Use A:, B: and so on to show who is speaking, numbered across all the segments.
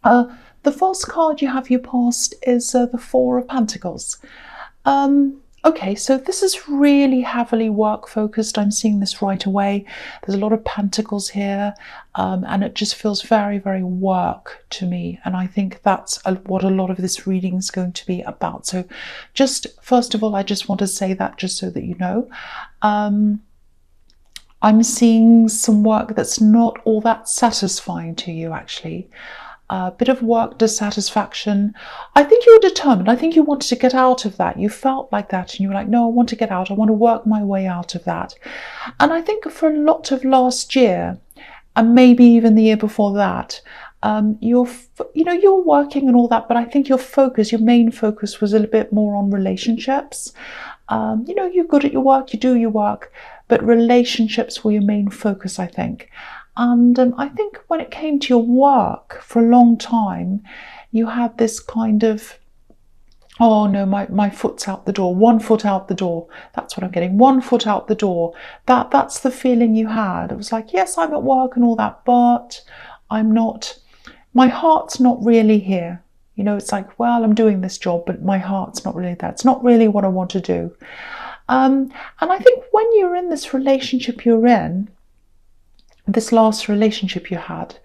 A: The false card you have your past is the Four of Pentacles. Okay, so this is really heavily work focused. I'm seeing this right away. There's a lot of pentacles here, and it just feels very, very work to me. And I think that's what a lot of this reading is going to be about. So just first of all, I just want to say that just so that you know. I'm seeing some work that's not all that satisfying to you, actually. A bit of work dissatisfaction. I think you were determined. I think you wanted to get out of that. You felt like that and you were like, no, I want to get out. I want to work my way out of that. And I think for a lot of last year, and maybe even the year before that, you're working and all that, but I think your main focus was a little bit more on relationships. You're good at your work, you do your work, but relationships were your main focus, I think. And I think when it came to your work for a long time, you had this kind of, oh no, my foot's out the door, 1 foot out the door. That's what I'm getting, 1 foot out the door. That's the feeling you had. It was like, yes, I'm at work and all that, but I'm not, my heart's not really here. It's like, well, I'm doing this job, but my heart's not really there. It's not really what I want to do. And I think when you're in this relationship you're in, this last relationship you had,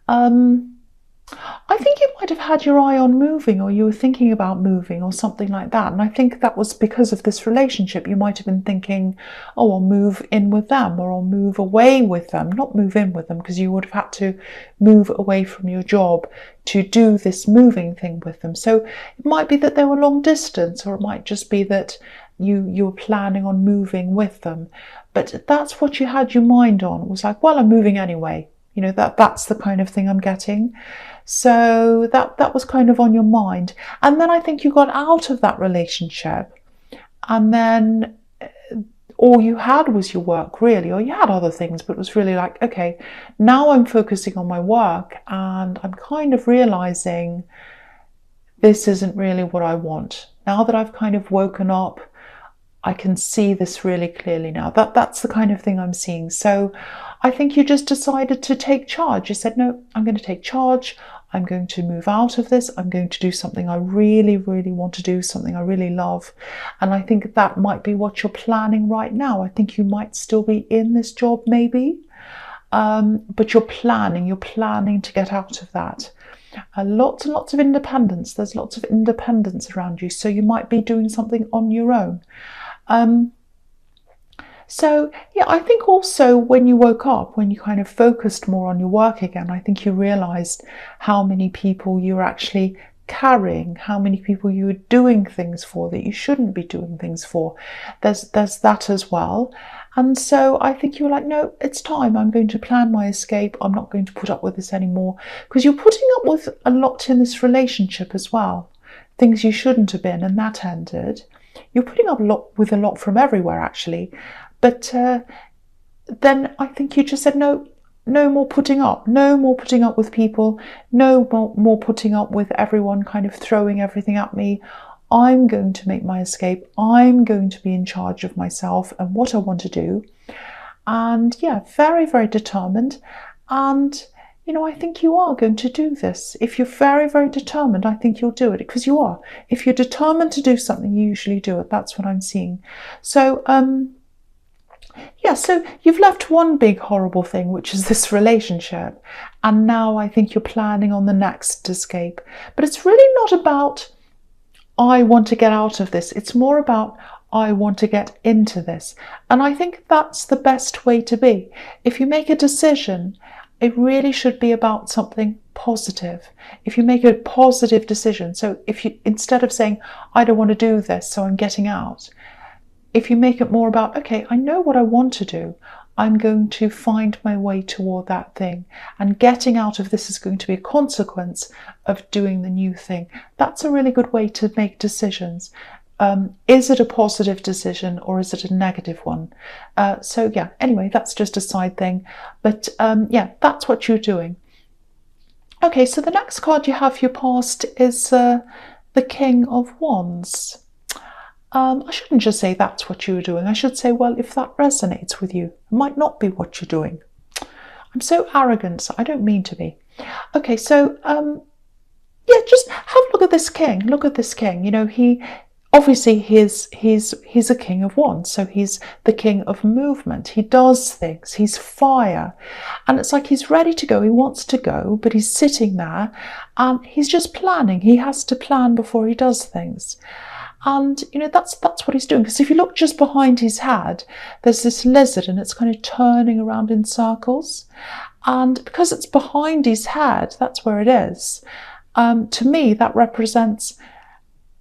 A: I think you might have had your eye on moving, or you were thinking about moving or something like that. And I think that was because of this relationship. You might have been thinking, oh, I'll move in with them, or I'll move away with them. Not move in with them, because you would have had to move away from your job to do this moving thing with them. So it might be that they were long distance, or it might just be that you were planning on moving with them. But that's what you had your mind on. It was like, well, I'm moving anyway. That's the kind of thing I'm getting. So that was kind of on your mind. And then I think you got out of that relationship, and then all you had was your work, really, or you had other things, but it was really like, okay, now I'm focusing on my work, and I'm kind of realizing this isn't really what I want. Now that I've kind of woken up, I can see this really clearly now. That's the kind of thing I'm seeing. So I think you just decided to take charge. You said, no, I'm going to take charge. I'm going to move out of this. I'm going to do something I really, really want to do, something I really love. And I think that might be what you're planning right now. I think you might still be in this job maybe, but you're planning to get out of that. Lots and lots of independence. There's lots of independence around you. So you might be doing something on your own. So yeah, I think also when you woke up, when you kind of focused more on your work again, I think you realized how many people you were actually carrying, how many people you were doing things for that you shouldn't be doing things for. There's that as well. And so I think you were like, no, it's time. I'm going to plan my escape. I'm not going to put up with this anymore. Because you're putting up with a lot in this relationship as well. Things you shouldn't have been, and that ended. You're putting up with a lot from everywhere, actually. But then I think you just said, no more putting up. No more putting up with people. No more putting up with everyone kind of throwing everything at me. I'm going to make my escape. I'm going to be in charge of myself and what I want to do. And yeah, very, very determined. And I think you are going to do this. If you're very, very determined, I think you'll do it, because you are. If you're determined to do something, you usually do it. That's what I'm seeing. So, yeah, so you've left one big horrible thing, which is this relationship. And now I think you're planning on the next escape. But it's really not about, I want to get out of this. It's more about, I want to get into this. And I think that's the best way to be. If you make a decision, it really should be about something positive. If you make a positive decision, so if you, instead of saying, I don't want to do this, so I'm getting out, if you make it more about, okay, I know what I want to do, I'm going to find my way toward that thing, and getting out of this is going to be a consequence of doing the new thing. That's a really good way to make decisions. Is it a positive decision or is it a negative one? So yeah, anyway, that's just a side thing. But yeah, that's what you're doing. Okay, so the next card you have for your past is the King of Wands. I shouldn't just say that's what you were doing. I should say, well, if that resonates with you, it might not be what you're doing. I'm so arrogant, so I don't mean to be. Okay, so yeah, just have a look at this king. Look at this king. You know, he obviously he's a king of wands, so he's the king of movement. He does things. He's fire, and it's like he's ready to go. He wants to go, but he's sitting there, and he's just planning. He has to plan before he does things. And you know, that's what he's doing, because if you look just behind his head, there's this lizard, and it's kind of turning around in circles. And because it's behind his head, that's where it is. To me, that represents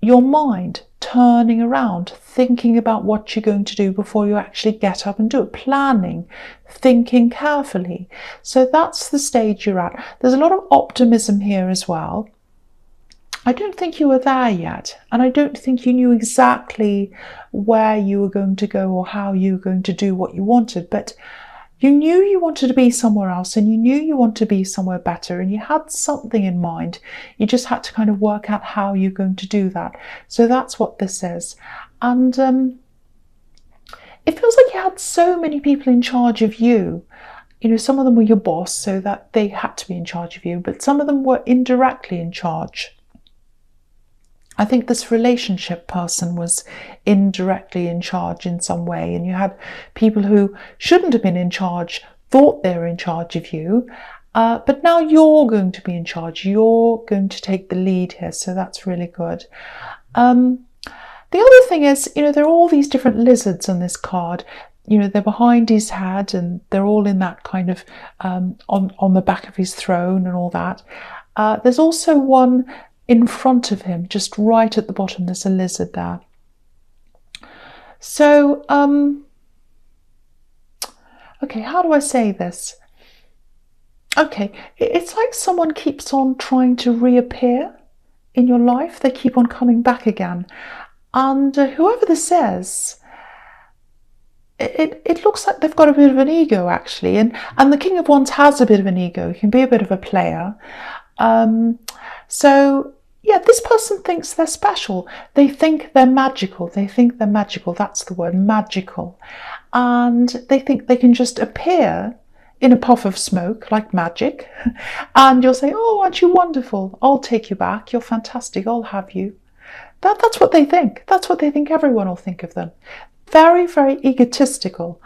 A: your mind turning around, thinking about what you're going to do before you actually get up and do it, planning, thinking carefully. So that's the stage you're at. There's a lot of optimism here as well. I don't think you were there yet, and I don't think you knew exactly where you were going to go or how you were going to do what you wanted, but you knew you wanted to be somewhere else, and you knew you wanted to be somewhere better, and you had something in mind. You just had to kind of work out how you're going to do that. So that's what this is. And it feels like you had so many people in charge of you. You know, some of them were your boss, so that they had to be in charge of you, but some of them were indirectly in charge. I think this relationship person was indirectly in charge in some way, and you had people who shouldn't have been in charge, thought they were in charge of you, but now you're going to be in charge. You're going to take the lead here, so that's really good. The other thing is, you know, there are all these different lizards on this card. You know, they're behind his head, and they're all in that kind of on the back of his throne and all that. There's also one in front of him, just right at the bottom. There's a lizard there. So, okay, how do I say this? Okay, it's like someone keeps on trying to reappear in your life. They keep on coming back again. And whoever this is, it looks like they've got a bit of an ego, actually. And the King of Wands has a bit of an ego. He can be a bit of a player. So, yeah, this person thinks they're special. They think they're magical. They think they're magical. That's the word, magical. And they think they can just appear in a puff of smoke like magic. And you'll say, oh, aren't you wonderful? I'll take you back. You're fantastic. I'll have you. That's what they think. That's what they think everyone will think of them. Very, very egotistical.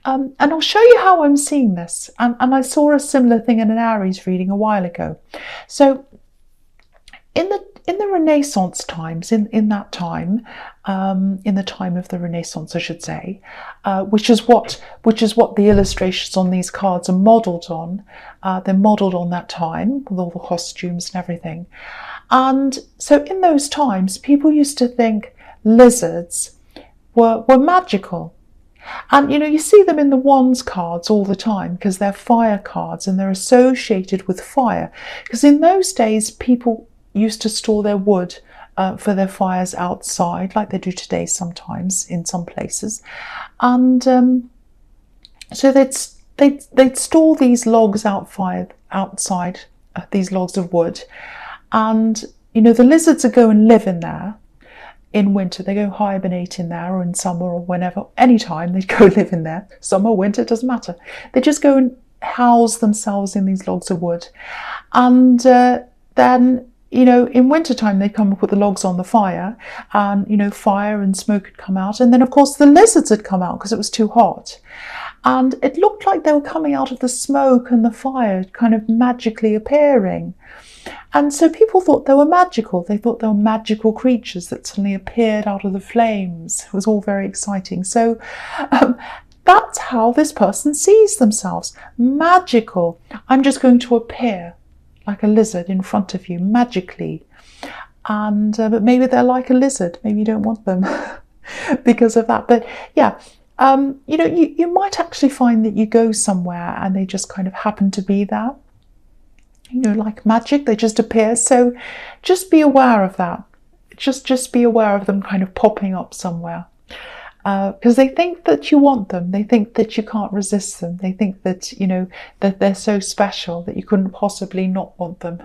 A: And I'll show you how I'm seeing this. And I saw a similar thing in an Aries reading a while ago. So, in the Renaissance times, in that time, in the time of the Renaissance, I should say, which is what the illustrations on these cards are modelled on. They're modelled on that time with all the costumes and everything. And so in those times, people used to think lizards were magical. And, you know, you see them in the Wands cards all the time because they're fire cards and they're associated with fire. Because in those days, people used to store their wood for their fires outside, like they do today sometimes in some places. And so they'd store these logs outside, these logs of wood. And, you know, the lizards would go and live in there. In winter, they go hibernate in there, or in summer, or whenever, anytime they'd go live in there. Summer, winter, it doesn't matter. They just go and house themselves in these logs of wood. And then, you know, in wintertime, they'd come and put the logs on the fire, and, you know, fire and smoke would come out. And then, of course, the lizards had come out because it was too hot. And it looked like they were coming out of the smoke and the fire, kind of magically appearing. And so people thought they were magical. They thought they were magical creatures that suddenly appeared out of the flames. It was all very exciting. So that's how this person sees themselves. Magical. I'm just going to appear like a lizard in front of you, magically. And but maybe they're like a lizard. Maybe you don't want them because of that. But yeah, you know, you might actually find that you go somewhere and they just kind of happen to be there. You know, like magic, they just appear. So just be aware of that. Just be aware of them kind of popping up somewhere. Because they think that you want them. They think that you can't resist them. They think that, you know, that they're so special that you couldn't possibly not want them.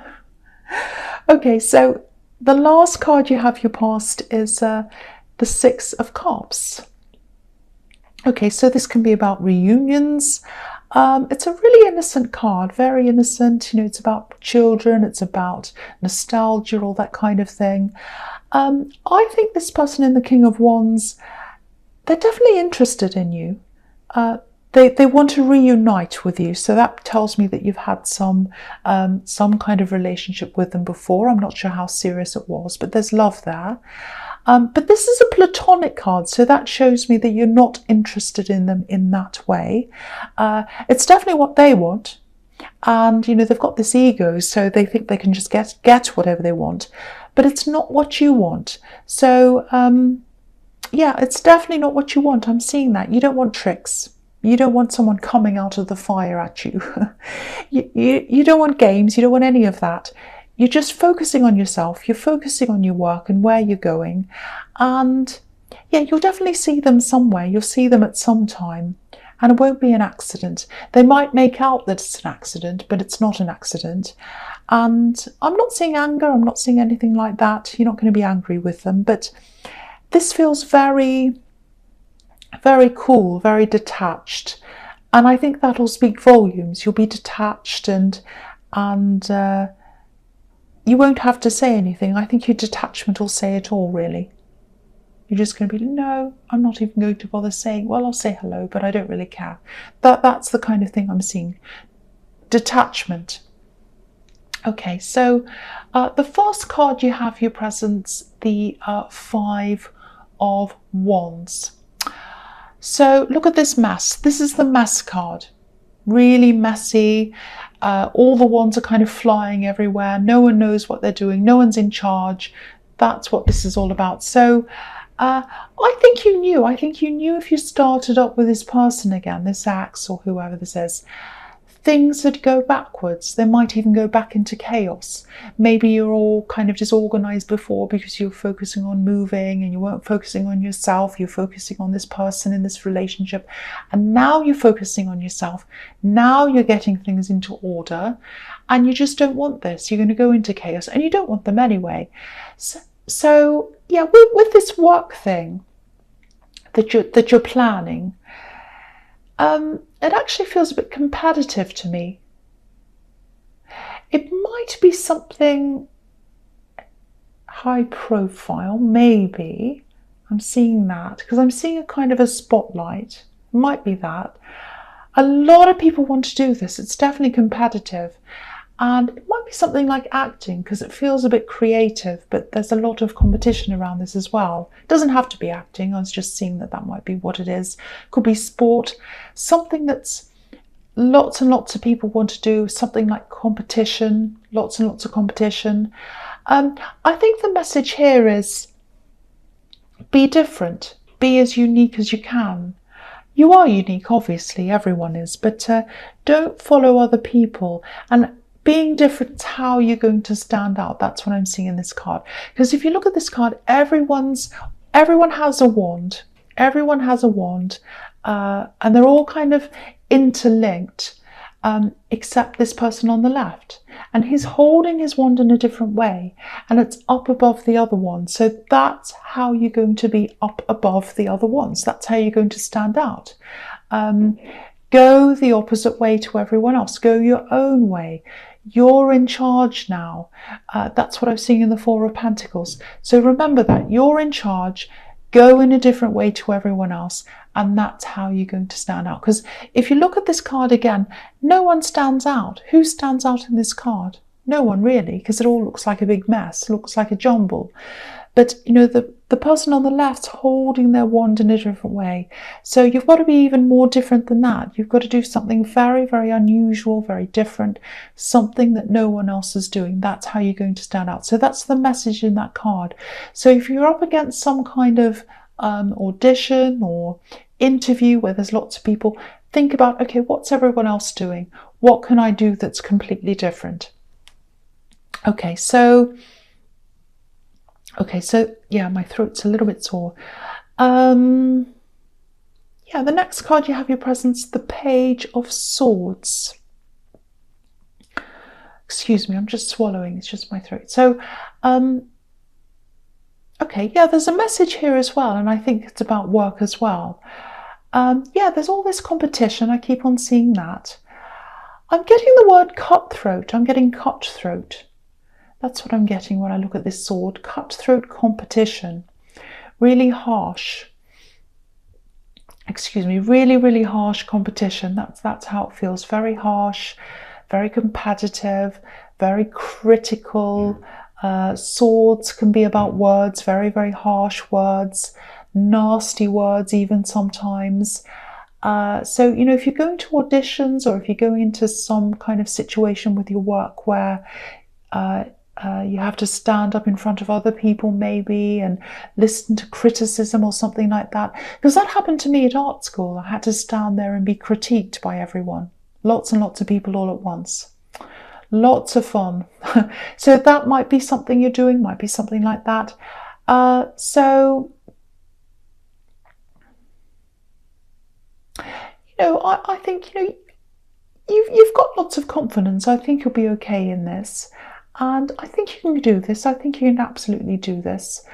A: Okay, so the last card you have your past is the Six of Cups. Okay, so this can be about reunions. It's a really innocent card, very innocent. It's about children, it's about nostalgia, all that kind of thing. I think this person in the King of Wands, they're definitely interested in you. They want to reunite with you, so that tells me that you've had some kind of relationship with them before. I'm not sure how serious it was, but there's love there. But this is a platonic card, so that shows me that you're not interested in them in that way. It's definitely what they want, and they've got this ego, so they think they can just get whatever they want, but it's not what you want. So yeah, it's definitely not what you want. I'm seeing that. You don't want tricks. You don't want someone coming out of the fire at you. You don't want games. You don't want any of that. You're just focusing on yourself. You're focusing on your work and where you're going. And yeah, you'll definitely see them somewhere. You'll see them at some time. And it won't be an accident. They might make out that it's an accident, but it's not an accident. And I'm not seeing anger. I'm not seeing anything like that. You're not going to be angry with them. But this feels very, very cool, very detached. And I think that'll speak volumes. You'll be detached and you won't have to say anything. I think your detachment will say it all, really. You're just going to be, no, I'm not even going to bother saying, well, I'll say hello, but I don't really care. That's the kind of thing I'm seeing. Detachment. Okay, so the first card you have, your presence, the Five of Wands. So look at this mess. This is the mess card. Really messy. All the wands are kind of flying everywhere. No one knows what they're doing. No one's in charge. That's what this is all about. So I think you knew. I think you knew if you started up with this person again, this ex or whoever this is, things would go backwards. They might even go back into chaos. Maybe you're all kind of disorganized before because you're focusing on moving and you weren't focusing on yourself. You're focusing on this person in this relationship. And now you're focusing on yourself. Now you're getting things into order and you just don't want this. You're going to go into chaos and you don't want them anyway. So yeah, with this work thing that you're planning, it actually feels a bit competitive to me. It might be something high profile, maybe. I'm seeing that because I'm seeing a kind of a spotlight. It might be that. A lot of people want to do this. It's definitely competitive. And it might be something like acting because it feels a bit creative, but there's a lot of competition around this as well. It doesn't have to be acting. I was just seeing that might be what it is. Could be sport, something that's lots and lots of people want to do, something like competition, lots and lots of competition. I think the message here is be different, be as unique as you can. You are unique, obviously, everyone is, but don't follow other people. And being different is how you're going to stand out. That's what I'm seeing in this card. Because if you look at this card, everyone has a wand. Everyone has a wand. And they're all kind of interlinked, except this person on the left. And he's holding his wand in a different way. And it's up above the other one. So that's how you're going to be up above the other ones. That's how you're going to stand out. Go the opposite way to everyone else. Go your own way. You're in charge now. That's what I'm seeing in the Four of Pentacles. So remember that. You're in charge. Go in a different way to everyone else. And that's how you're going to stand out. Because if you look at this card again, no one stands out. Who stands out in this card? No one really, because it all looks like a big mess. It looks like a jumble. But, the person on the left's holding their wand in a different way. So you've got to be even more different than that. You've got to do something very, very unusual, very different, something that no one else is doing. That's how you're going to stand out. So that's the message in that card. So if you're up against some kind of audition or interview where there's lots of people, think about, okay, what's everyone else doing? What can I do that's completely different? Okay, so yeah, my throat's a little bit sore. Yeah, the next card you have your presence, the Page of Swords. Excuse me, I'm just swallowing, it's just my throat. So, okay, yeah, there's a message here as well, and I think it's about work as well. Yeah, there's all this competition. I keep on seeing that. I'm getting the word cutthroat. I'm getting cutthroat. That's what I'm getting when I look at this sword. Cutthroat competition. Really harsh. Excuse me, really, really harsh competition. That's how it feels. Very harsh, very competitive, very critical. Swords can be about words, very, very harsh words, nasty words even sometimes. So, if you're going to auditions or if you're going into some kind of situation with your work where you have to stand up in front of other people maybe and listen to criticism or something like that. Because that happened to me at art school. I had to stand there and be critiqued by everyone. Lots and lots of people all at once. Lots of fun. So that might be something you're doing, might be something like that. I think, you've got lots of confidence. I think you'll be okay in this. And I think you can do this. I think you can absolutely do this.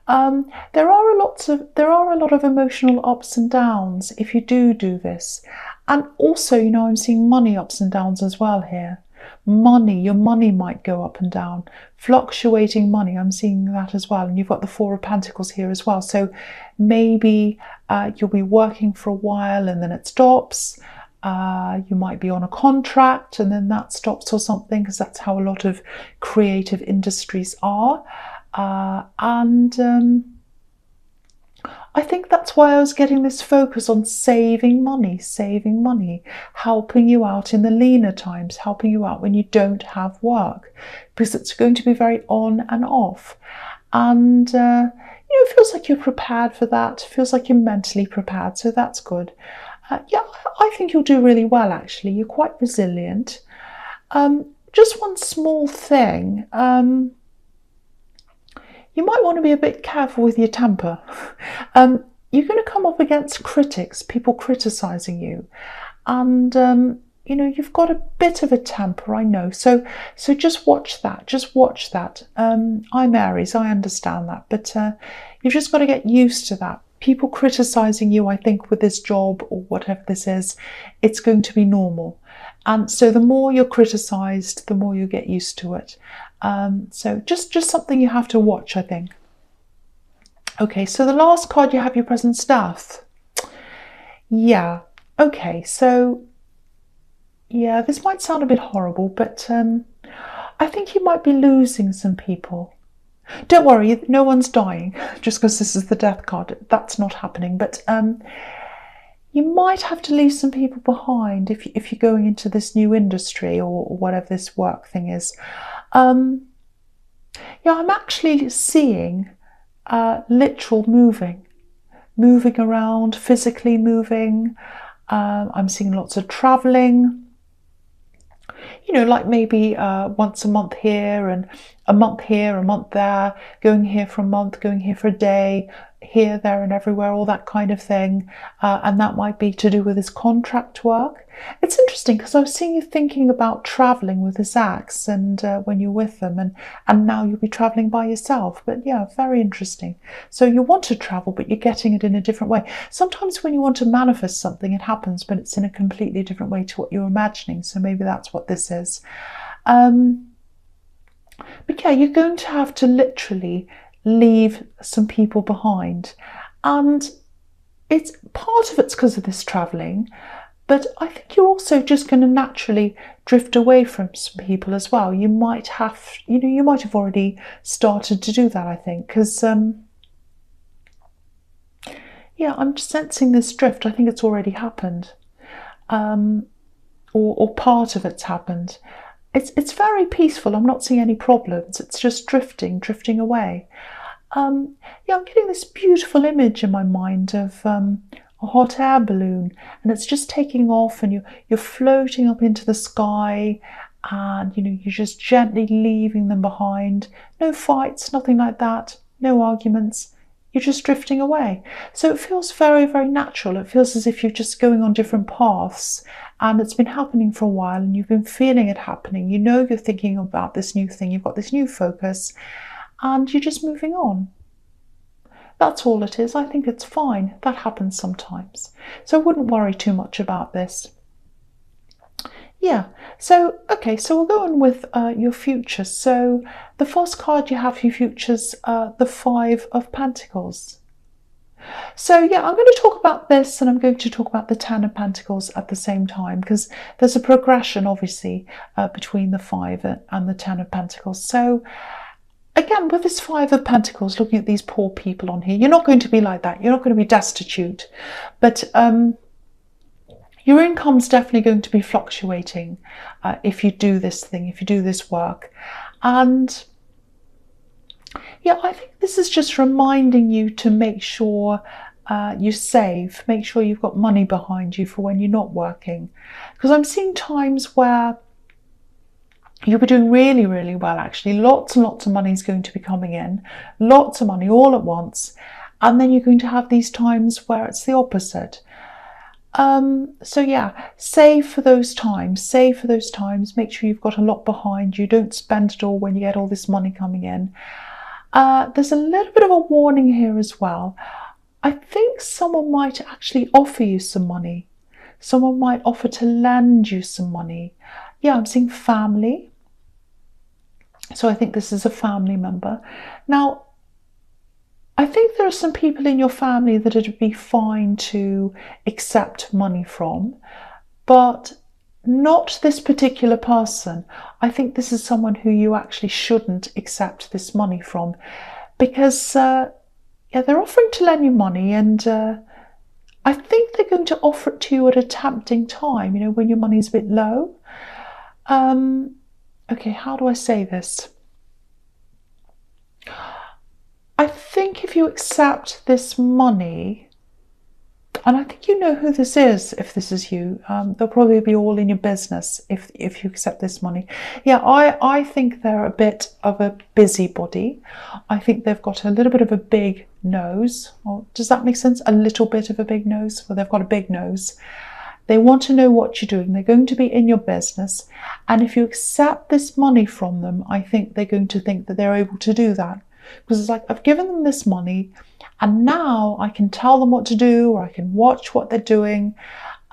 A: There are a lot of emotional ups and downs if you do this. And also, I'm seeing money ups and downs as well here. Your money might go up and down. Fluctuating money, I'm seeing that as well. And you've got the Four of Pentacles here as well. So maybe you'll be working for a while and then it stops. You might be on a contract and then that stops or something, because that's how a lot of creative industries are. I think that's why I was getting this focus on saving money, helping you out in the leaner times, helping you out when you don't have work, because it's going to be very on and off. And, it feels like you're prepared for that. It feels like you're mentally prepared. So that's good. Yeah, I think you'll do really well, actually. You're quite resilient. Just one small thing. You might want to be a bit careful with your temper. You're going to come up against critics, people criticising you. And, you've got a bit of a temper, I know. So just watch that. Just watch that. I'm Aries, I understand that. But you've just got to get used to that. People criticising you, I think, with this job or whatever this is, it's going to be normal. And so the more you're criticised, the more you get used to it. So just something you have to watch, I think. Okay, so the last card, you have your present death. Yeah, okay, so yeah, this might sound a bit horrible, but I think you might be losing some people. Don't worry, no one's dying just because this is the death card. That's not happening, but you might have to leave some people behind if you're going into this new industry or whatever this work thing is. Yeah, I'm actually seeing literal moving around, physically moving. I'm seeing lots of traveling. Like maybe once a month here and a month here, a month there, going here for a month, going here for a day, here, there and everywhere, all that kind of thing. And that might be to do with his contract work. It's interesting because I was seeing you thinking about traveling with his axe and when you're with them, and now you'll be traveling by yourself. But yeah, very interesting. So you want to travel, but you're getting it in a different way. Sometimes when you want to manifest something, it happens, but it's in a completely different way to what you're imagining. So maybe that's what this is. But yeah, you're going to have to literally leave some people behind. And it's part of it's because of this traveling, but I think you're also just going to naturally drift away from some people as well. You might have, you might have already started to do that, I think, because yeah, I'm sensing this drift. I think it's already happened, or part of it's happened. It's very peaceful. I'm not seeing any problems. It's just drifting away. Yeah, I'm getting this beautiful image in my mind of a hot air balloon, and it's just taking off, and you're floating up into the sky, and you're just gently leaving them behind. No fights, nothing like that. No arguments. You're just drifting away. So it feels very, very natural. It feels as if you're just going on different paths, and it's been happening for a while, and you've been feeling it happening. You're thinking about this new thing. You've got this new focus, and you're just moving on. That's all it is. I think it's fine. That happens sometimes. So I wouldn't worry too much about this. Yeah, so okay, so we'll go on with your future. So the first card you have for your futures, the Five of Pentacles. So yeah, I'm going to talk about this and I'm going to talk about the Ten of Pentacles at the same time, because there's a progression obviously between the Five and the Ten of Pentacles. So again, with this Five of Pentacles, looking at these poor people on here, you're not going to be like that. You're not going to be destitute, but your income's definitely going to be fluctuating if you do this thing, if you do this work. And yeah, I think this is just reminding you to make sure you save, make sure you've got money behind you for when you're not working. Because I'm seeing times where you'll be doing really, really well, actually. Lots and lots of money is going to be coming in, lots of money all at once. And then you're going to have these times where it's the opposite. So yeah, save for those times, make sure you've got a lot behind you, don't spend it all when you get all this money coming in. There's a little bit of a warning here as well. I think someone might actually offer you some money. Someone might offer to lend you some money. Yeah, I'm seeing family. So I think this is a family member. Now, I think there are some people in your family that it'd be fine to accept money from, but not this particular person. I think this is someone who you actually shouldn't accept this money from, because yeah, they're offering to lend you money, and I think they're going to offer it to you at a tempting time, you know, when your money's a bit low. Okay, how do I say this? I think if you accept this money, and I think you know who this is if this is you, they'll probably be all in your business if you accept this money. Yeah, I think they're a bit of a busybody. I think they've got a little bit of a big nose. Or, does that make sense? A little bit of a big nose? Well, they've got a big nose. They want to know what you're doing. They're going to be in your business. And if you accept this money from them, I think they're going to think that they're able to do that. Because it's like, I've given them this money and now I can tell them what to do, or I can watch what they're doing.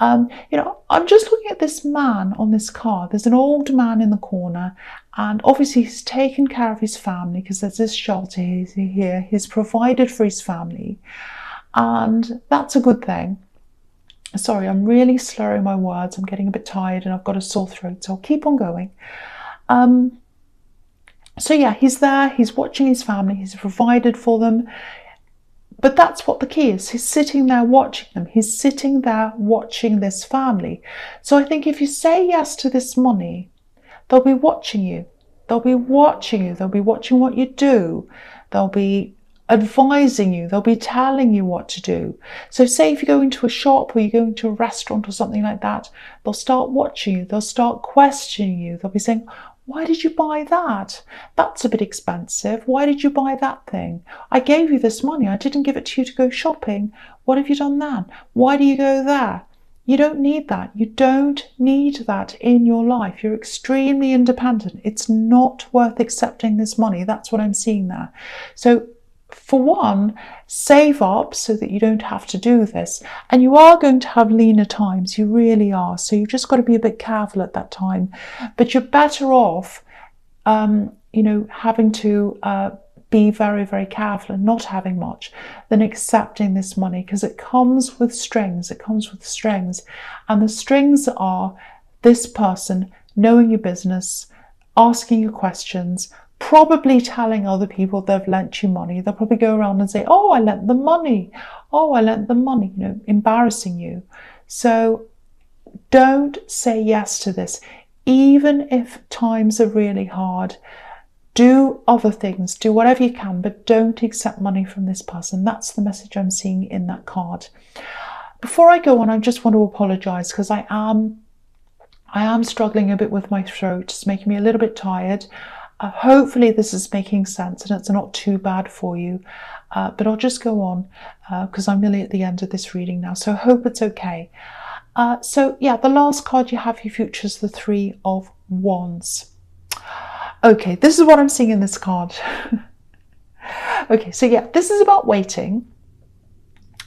A: You know, I'm just looking at this man on this card. There's an old man in the corner, and obviously he's taken care of his family because there's this shelter here. He's provided for his family, and that's a good thing. Sorry, I'm really slurring my words. I'm getting a bit tired and I've got a sore throat, so I'll keep on going. So yeah, he's there, he's watching his family, he's provided for them. But that's what the key is. He's sitting there watching them. He's sitting there watching this family. So I think if you say yes to this money, they'll be watching you. They'll be watching you. They'll be watching what you do. They'll be advising you. They'll be telling you what to do. So say if you go into a shop or you go into a restaurant or something like that, they'll start watching you. They'll start questioning you. They'll be saying, why did you buy that? That's a bit expensive. Why did you buy that thing? I gave you this money. I didn't give it to you to go shopping. What have you done then? Why do you go there? You don't need that. You don't need that in your life. You're extremely independent. It's not worth accepting this money. That's what I'm seeing there. So for one, save up so that you don't have to do this. And you are going to have leaner times, you really are. So you've just got to be a bit careful at that time. But you're better off, you know, having to be very, very careful and not having much than accepting this money, because it comes with strings. It comes with strings. And the strings are this person knowing your business, asking you questions, probably telling other people they've lent you money. They'll probably go around and say, oh, I lent them money. Oh, I lent them money, you know, embarrassing you. So don't say yes to this. Even if times are really hard, do other things, do whatever you can, but don't accept money from this person. That's the message I'm seeing in that card. Before I go on, I just want to apologize because I am struggling a bit with my throat. It's making me a little bit tired. Hopefully this is making sense and it's not too bad for you, but I'll just go on because I'm nearly at the end of this reading now, so I hope it's okay. So yeah, the last card you have for your future is the Three of Wands. Okay, this is what I'm seeing in this card. Okay, so yeah, this is about waiting.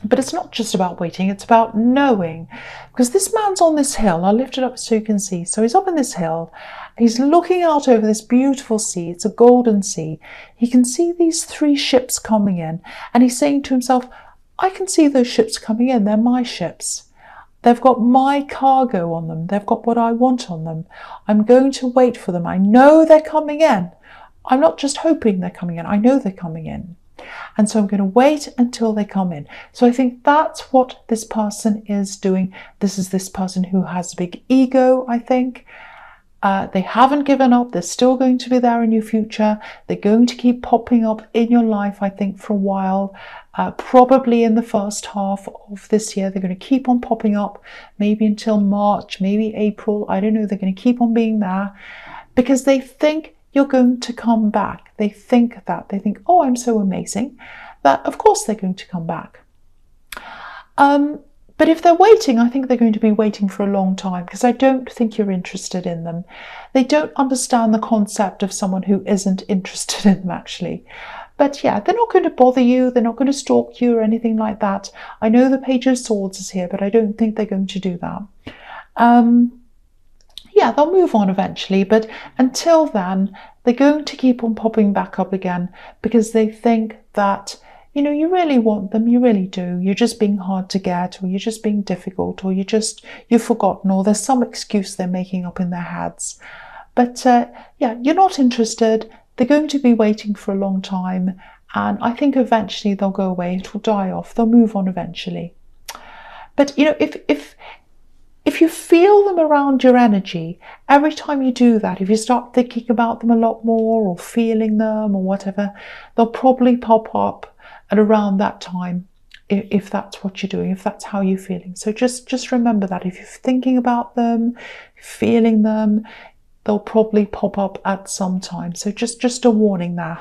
A: But it's not just about waiting, it's about knowing. Because this man's on this hill. I'll lift it up so you can see. So he's up in this hill. He's looking out over this beautiful sea. It's a golden sea. He can see these 3 ships coming in. And he's saying to himself, I can see those ships coming in. They're my ships. They've got my cargo on them. They've got what I want on them. I'm going to wait for them. I know they're coming in. I'm not just hoping they're coming in. I know they're coming in. And so I'm going to wait until they come in. So I think that's what this person is doing. This is this person who has a big ego, I think. They haven't given up. They're still going to be there in your future. They're going to keep popping up in your life, I think, for a while. Probably in the first half of this year. They're going to keep on popping up, maybe until March, maybe April. I don't know. They're going to keep on being there because they think you're going to come back. They think that. They think, oh, I'm so amazing, that of course they're going to come back. But if they're waiting, I think they're going to be waiting for a long time because I don't think you're interested in them. They don't understand the concept of someone who isn't interested in them, actually. But yeah, they're not going to bother you. They're not going to stalk you or anything like that. I know the Page of Swords is here, but I don't think they're going to do that. Yeah, they'll move on eventually, but until then, they're going to keep on popping back up again because they think that, you know, you really want them, you really do. You're just being hard to get, or you're just being difficult, or you've forgotten, or there's some excuse they're making up in their heads. But yeah, you're not interested. They're going to be waiting for a long time, and I think eventually they'll go away. It will die off. They'll move on eventually. But you know, if you feel them around your energy, every time you do that, if you start thinking about them a lot more or feeling them or whatever, they'll probably pop up at around that time, if that's what you're doing, if that's how you're feeling. So just remember that if you're thinking about them, feeling them, they'll probably pop up at some time. So just a warning there.